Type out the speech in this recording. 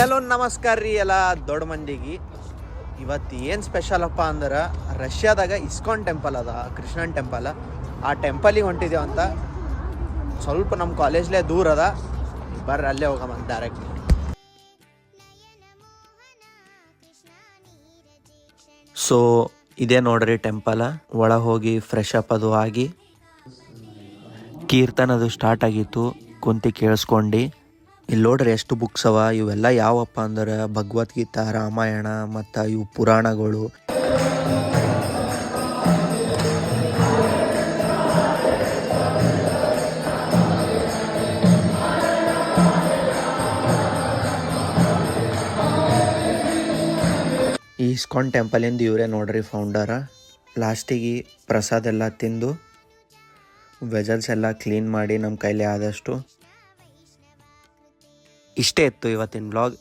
Hello ನಮಸ್ಕಾರ ರೀ ಎಲ್ಲ ದೊಡ್ಡ ಮಂದಿಗೆ. ಇವತ್ತು ಏನು ಸ್ಪೆಷಲ್ ಅಪ್ಪ ಅಂದ್ರೆ ರಷ್ಯಾದಾಗ ಇಸ್ಕಾನ್ ಟೆಂಪಲ್ ಅದ, ಕೃಷ್ಣನ್ ಟೆಂಪಲ್. ಆ ಟೆಂಪಲಿಗೆ ಹೊಂಟಿದ್ದೇವೆ ಅಂತ. ಸ್ವಲ್ಪ ನಮ್ಮ ಕಾಲೇಜ್ಲೇ ದೂರ ಅದ, ಬರ್ರಿ ಅಲ್ಲೇ ಹೋಗಮ್ಮ ಡೈರೆಕ್ಟ್. ಸೊ ಇದೇ ನೋಡ್ರಿ ಟೆಂಪಲ್. ಒಳಗೆ ಹೋಗಿ ಫ್ರೆಶ್ ಅಪ್ ಅದು ಆಗಿ ಕೀರ್ತನ ಅದು ಸ್ಟಾರ್ಟ್ ಆಗಿತ್ತು, ಕುಂತಿ ಕೇಳಿಸ್ಕೊಂಡು. ಇಲ್ಲಿ ನೋಡ್ರಿ ಎಷ್ಟು ಬುಕ್ಸ್ ಅವ. ಇವೆಲ್ಲ ಯಾವಪ್ಪ ಅಂದ್ರೆ ಭಗವದ್ಗೀತಾ, ರಾಮಾಯಣ ಮತ್ತು ಇವು ಪುರಾಣಗಳು. ಈ ಇಸ್ಕಾನ್ ಟೆಂಪಲಿಂದ ಇವರೇ ನೋಡ್ರಿ ಫೌಂಡರ. ಲಾಸ್ಟಿಗೆ ಪ್ರಸಾದ ಎಲ್ಲ ತಿಂದು ವೆಜಲ್ಸ್ ಎಲ್ಲ ಕ್ಲೀನ್ ಮಾಡಿ ನಮ್ಮ ಕೈಲಿ ಆದಷ್ಟು. ಇಷ್ಟೇ ಇತ್ತು ಇವತ್ತಿನ ಬ್ಲಾಗ್.